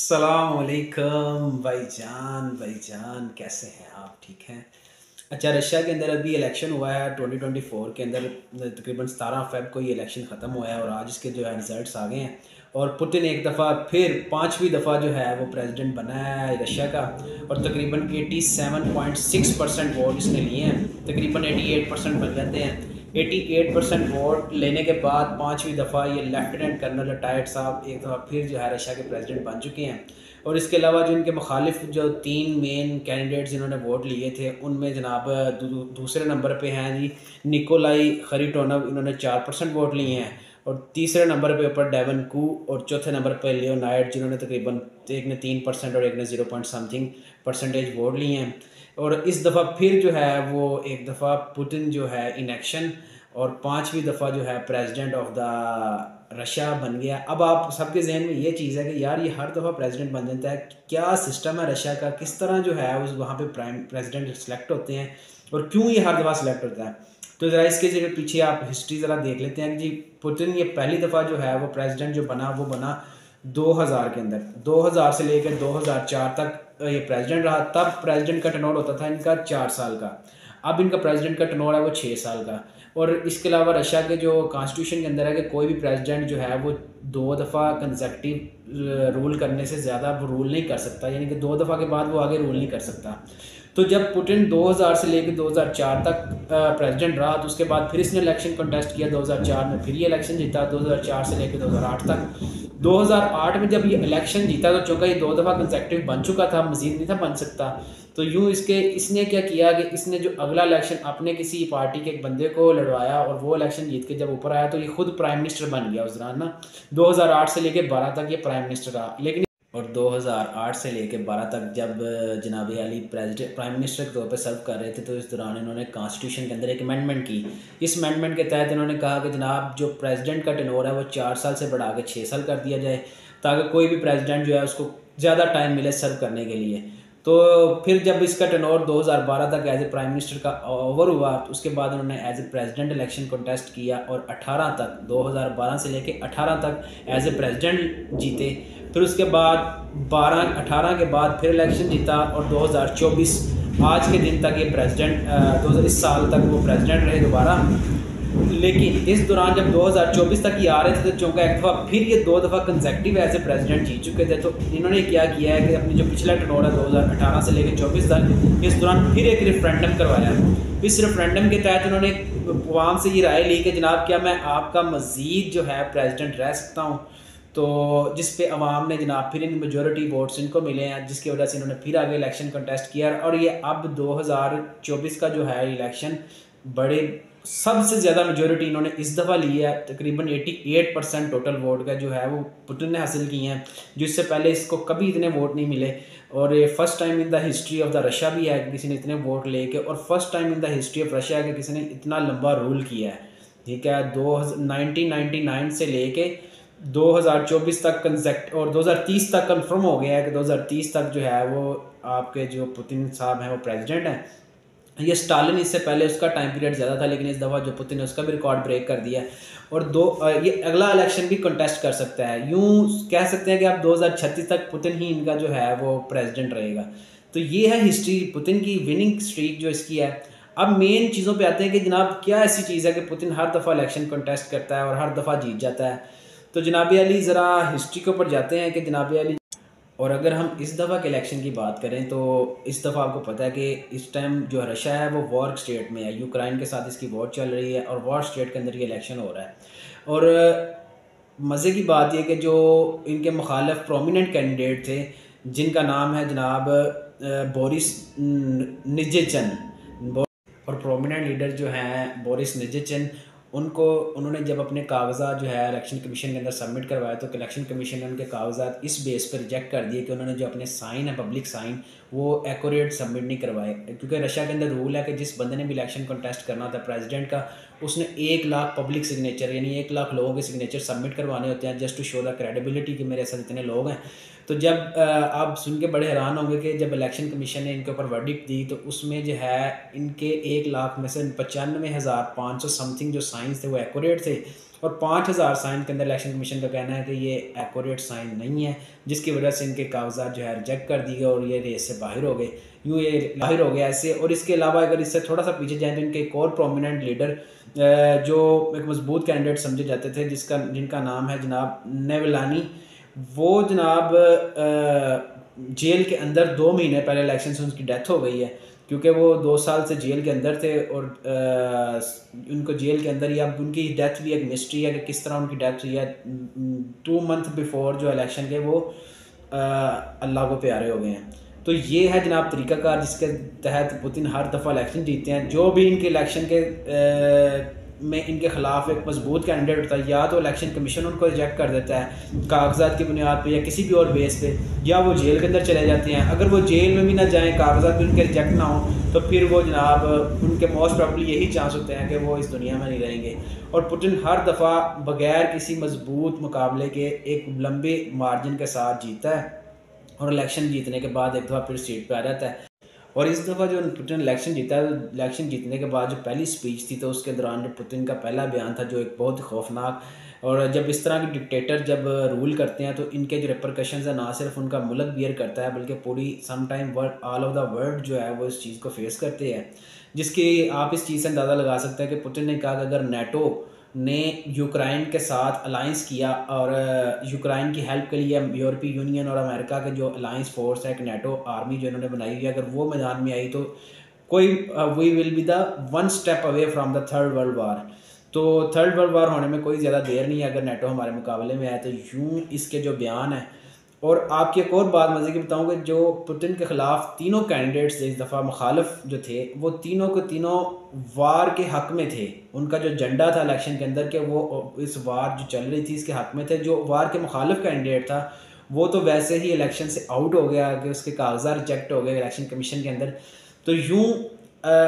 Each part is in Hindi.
अस्सलामुअलैकुम भाईजान कैसे हैं आप? ठीक हैं? अच्छा, रशिया के अंदर अभी इलेक्शन हुआ है 2024 के अंदर। तकरीबन 17 फेब को ये इलेक्शन ख़त्म हुआ है और आज इसके जो है रिज़ल्ट्स आ गए हैं। और पुतिन एक दफ़ा फिर पाँचवीं दफ़ा जो है वो प्रेसिडेंट बना है रशिया का। और तकरीबन 87.6% वोट इसने लिए हैं। तकरीबन 88% बन जाते हैं। 88% वोट लेने के बाद पाँचवीं दफ़ा ये लेफ्टिनेंट कर्नल रिटायर्ड साहब एक दफ़ा फिर जो है रशिया के प्रेसिडेंट बन चुके हैं। और इसके अलावा जो इनके मुखालिफ जो तीन मेन कैंडिडेट्स जिन्होंने वोट लिए थे उनमें जनाब दूसरे नंबर पे हैं जी निकोलाई खरीटोनव, इन्होंने 4% वोट लिए हैं। और तीसरे नंबर पे ऊपर डेवन कू और चौथे नंबर पे लियोनार्ड, जिन्होंने तकरीबन एक ने 3% और एक ने 0 पॉइंट समथिंग परसेंटेज वोट लिए हैं। और इस दफ़ा फिर जो है वो एक दफ़ा पुतिन जो है इलेक्शन और पाँचवीं दफ़ा जो है प्रेसिडेंट ऑफ द रशिया बन गया। अब आप सबके जहन में ये चीज़ है कि यार ये हर दफ़ा प्रेसिडेंट बन जाता है, क्या सिस्टम है रशिया का, किस तरह जो है उस वहाँ पे प्राइम प्रेसिडेंट सेलेक्ट होते हैं और क्यों ये हर दफ़ा सेलेक्ट होता है। तो ज़रा इसके जगह पीछे आप हिस्ट्री ज़रा देख लेते हैं कि जी पुतिन ये पहली दफ़ा जो है वो प्रेसिडेंट जो बना वो बना 2000 के अंदर। 2000 से लेकर 2004 तक ये प्रेसिडेंट रहा। तब प्रेसिडेंट का टर्नओवर होता था इनका 4 साल का। अब इनका प्रेसिडेंट का टर्नओवर है वो 6 साल का। और इसके अलावा रशिया के जो कॉन्स्टिट्यूशन के अंदर है कि कोई भी प्रेसिडेंट जो है वो 2 दफ़ा कंसेक्टिव रूल करने से ज़्यादा वो रूल नहीं कर सकता, यानी कि 2 दफ़ा के बाद वो आगे रूल नहीं कर सकता। तो जब पुतिन 2000 से लेकर 2004 तक प्रेसिडेंट रहा तो उसके बाद फिर इसने इलेक्शन कंटेस्ट किया 2004 में, फिर ये इलेक्शन जीता 2004 से लेकर 2008 तक। 2008 में जब ये इलेक्शन जीता तो चूँकि ये 2 दफ़ा कंसेक्टिव बन चुका था, मज़ीद नहीं था बन सकता। तो यूँ इसने क्या किया कि इसने जो अगला इलेक्शन अपने किसी पार्टी के एक बंदे को लड़वाया और वो इलेक्शन जीत के जब ऊपर आया तो ये खुद प्राइम मिनिस्टर बन गया उस दौरान ना। 2008 से लेकर 12 तक ये प्राइम मिनिस्टर रहा। लेकिन और 2008 से लेकर 12 तक जब जनाब अली प्राइम मिनिस्टर के तौर पर सर्व कर रहे थे तो इस दौरान इन्होंने कॉन्स्टिट्यूशन के अंदर एक अमेंडमेंट की। इस अमेंडमेंट के तहत इन्होंने कहा कि जनाब जो प्रेसिडेंट का टेन्योर है वो 4 साल से बढ़ा के 6 साल कर दिया जाए, ताकि कोई भी प्रेसिडेंट जो है उसको ज़्यादा टाइम मिले सर्व करने के लिए। तो फिर जब इसका टेन्योर 2012 तक एज ए प्राइम मिनिस्टर का ओवर हुआ तो उसके बाद उन्होंने as a president election contest किया और 18 तक 2012 से लेके 18 तक एज ए प्रेसिडेंट जीते। फिर उसके बाद 18 के बाद फिर इलेक्शन जीता और 2024 आज के दिन तक ये प्रेसिडेंट इस साल तक वो प्रेसिडेंट रहे दोबारा। लेकिन इस दौरान जब 2024 तक ये आ रहे थे तो चूँकि एक दफ़ा फिर ये 2 दफ़ा कंसेक्टिव एज ए प्रेसिडेंट जीत चुके थे, तो इन्होंने क्या किया है कि अपनी जो पिछला टर्नओवर है 2018 से लेकर 24 तक इस दौरान फिर एक रेफरेंडम करवाया। इस रेफरेंडम के तहत उन्होंने अवाम से ये राय ली कि जनाब क्या मैं आपका मज़ीद जो है प्रेसिडेंट रह सकता हूँ। तो जिस पे अवाम ने जनाब फिर इन मेजॉरिटी वोट्स इनको मिले हैं, जिसकी वजह से इन्होंने फिर आगे इलेक्शन कंटेस्ट किया। और ये अब 2024 का जो है इलेक्शन बड़े सबसे ज़्यादा मेजॉरिटी इन्होंने इस दफ़ा ली है। तकरीबन 88% टोटल वोट का जो है वो पुतिन ने हासिल किए हैं, जिससे पहले इसको कभी इतने वोट नहीं मिले। और ये first time in the history of the Russia भी है कि किसी ने इतने वोट लेके, और first time in the history of Russia के किसी ने इतना लंबा रूल किया है। ठीक है, 1999 से लेके 2024 तक कंसेक्ट और 2030 तक कंफर्म हो गया है कि 2030 तक जो है वो आपके जो पुतिन साहब हैं वो प्रेसिडेंट हैं। ये स्टालिन इससे पहले उसका टाइम पीरियड ज़्यादा था, लेकिन इस दफ़ा जो पुतिन ने उसका भी रिकॉर्ड ब्रेक कर दिया है। और ये अगला इलेक्शन भी कंटेस्ट कर सकता है। यूँ कह सकते हैं कि अब 2036 तक पुतिन ही इनका जो है वो प्रेसिडेंट रहेगा। तो ये है हिस्ट्री पुतिन की, विनिंग स्ट्रीक जो इसकी है। अब मेन चीज़ों पे आते हैं कि जनाब क्या ऐसी चीज़ है कि पुतिन हर दफ़ा इलेक्शन कंटेस्ट करता है और हर दफ़ा जीत जाता है। तो जनाब अली ज़रा हिस्ट्री के ऊपर जाते हैं कि जनाब अली, और अगर हम इस दफ़ा के इलेक्शन की बात करें तो इस दफ़ा आपको पता है कि इस टाइम जो रशिया है वो वॉर स्टेट में है, यूक्रेन के साथ इसकी वॉर चल रही है और वॉर स्टेट के अंदर ये इलेक्शन हो रहा है। और मज़े की बात यह कि जो इनके मुखालिफ प्रोमिनेंट कैंडिडेट थे जिनका नाम है जनाब बोरिस निजेचन, और प्रोमिनेंट लीडर जो हैं बोरिस निजेचन, उन्होंने जब अपने कागजात जो है इलेक्शन कमीशन के अंदर सबमिट करवाए तो इलेक्शन कमीशन ने उनके कागजात इस बेस पर रिजेक्ट कर दिए कि उन्होंने जो अपने साइन है पब्लिक साइन वो एक्यूरेट सबमिट नहीं करवाए। क्योंकि रशिया के अंदर रूल है कि जिस बंदे ने भी इलेक्शन कंटेस्ट करना था प्रेसिडेंट का, उसने 1 लाख पब्लिक सिग्नेचर यानी 1 लाख लोगों के सिग्नेचर सबमिट करवाने होते हैं just to show the credibility कि मेरे साथ इतने लोग हैं। तो जब आप सुन के बड़े हैरान होंगे कि जब इलेक्शन कमीशन ने इनके ऊपर वर्डिक्ट दी तो उसमें जो है इनके 1 लाख में से 95,500 समथिंग जो साइंस थे वो एक्यूरेट थे और 5000 साइन के अंदर इलेक्शन कमीशन का कहना है कि ये एक्यूरेट साइन नहीं है, जिसकी वजह से इनके कागजात जो है रिजेक्ट कर दिए और ये रेस से बाहर हो गए, यूँ ये बाहर हो गए ऐसे। और इसके अलावा अगर इससे थोड़ा सा पीछे जाएँ तो इनके एक और प्रोमिनेंट लीडर जो एक मजबूत कैंडिडेट समझे जाते थे, जिनका नाम है जनाब नेवलानी, वो जनाब जेल के अंदर 2 महीने पहले इलेक्शन से उनकी डेथ हो गई है, क्योंकि वो 2 साल से जेल के अंदर थे। और उनको जेल के अंदर ही, अब उनकी डेथ भी एक मिस्ट्री है कि किस तरह उनकी डेथ हुई है। 2 मंथ बिफोर जो इलेक्शन के वो अल्लाह को प्यारे हो गए हैं। तो ये है जनाब तरीक़ाकार जिसके तहत पुतिन हर दफ़ा इलेक्शन जीतते हैं। जो भी इनके इलेक्शन के में इनके ख़िलाफ़ एक मजबूत कैंडिडेट होता है, या तो इलेक्शन कमीशन उनको रिजेक्ट कर देता है कागजात की बुनियाद पे या किसी भी और बेस पे, या वो जेल के अंदर चले जाते हैं। अगर वो जेल में भी ना जाएं, कागजात भी उनके रिजेक्ट ना हो, तो फिर वो जनाब उनके मोस्ट प्रॉब्ली यही चांस होते हैं कि वो इस दुनिया में नहीं रहेंगे। और पुतिन हर दफ़ा बगैर किसी मजबूत मुकाबले के एक लंबे मार्जिन के साथ जीतता है और इलेक्शन जीतने के बाद एक दफ़ा फिर सीट पे आ जाता है। और इस दफ़ा जो पुतिन इलेक्शन जीता है, इलेक्शन जीतने के बाद जो पहली स्पीच थी, तो उसके दौरान जो पुतिन का पहला बयान था जो एक बहुत ही खौफनाक, और जब इस तरह के डिक्टेटर जब रूल करते हैं तो इनके जो रिपरकशंस है ना सिर्फ उनका मुल्क बियर करता है, बल्कि पूरी sometime world all of the world जो है वो इस चीज़ को फेस करते हैं। जिसकी आप इस चीज़ से अंदाज़ा लगा सकते हैं कि पुतिन ने कहा कि अगर नेटो ने यूक्रेन के साथ अलाइंस किया और यूक्रेन की हेल्प के लिए यूरोपीय यूनियन और अमेरिका के जो अलाइंस फोर्स है, एक नेटो आर्मी जो इन्होंने बनाई हुई है, अगर वो मैदान में आई तो कोई we will be the 1 step away from the third world war. तो थर्ड वर्ल्ड वार होने में कोई ज़्यादा देर नहीं है अगर नेटो हमारे मुकाबले में आए। तो यूँ इसके जो बयान है। और आपकी एक और बात मज़े की बताऊँ कि जो पुतिन के ख़िलाफ़ तीनों कैंडिडेट्स इस दफ़ा मुखालिफ जो थे, वो तीनों के तीनों वार के हक़ में थे। उनका जो एजेंडा था इलेक्शन के अंदर कि वो इस वार जो चल रही थी इसके हक़ में थे। जो वार के मुखालिफ कैंडिडेट था वो तो वैसे ही इलेक्शन से आउट हो गया कि उसके कागजात रिजेक्ट हो गए इलेक्शन कमीशन के अंदर। तो यूँ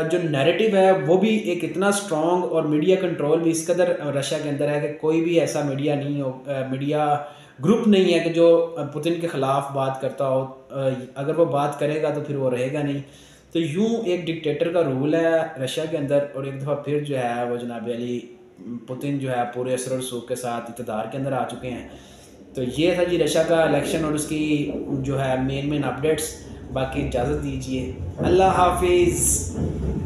जो नैरेटिव है वो भी एक इतना स्ट्रॉन्ग, और मीडिया कंट्रोल भी इस कदर रशिया के अंदर है कि कोई भी ऐसा मीडिया नहीं हो, मीडिया ग्रुप नहीं है कि जो पुतिन के ख़िलाफ़ बात करता हो। अगर वो बात करेगा तो फिर वो रहेगा नहीं। तो यूँ एक डिक्टेटर का रूल है रशिया के अंदर। और एक दफ़ा फिर जो है वो जनाब अली पुतिन जो है पूरे असर रसूख के साथ इक़्तिदार के अंदर आ चुके हैं। तो ये था जी रशिया का इलेक्शन और उसकी जो है मेन अपडेट्स। बाकी इजाज़त दीजिए, अल्लाह हाफिज़।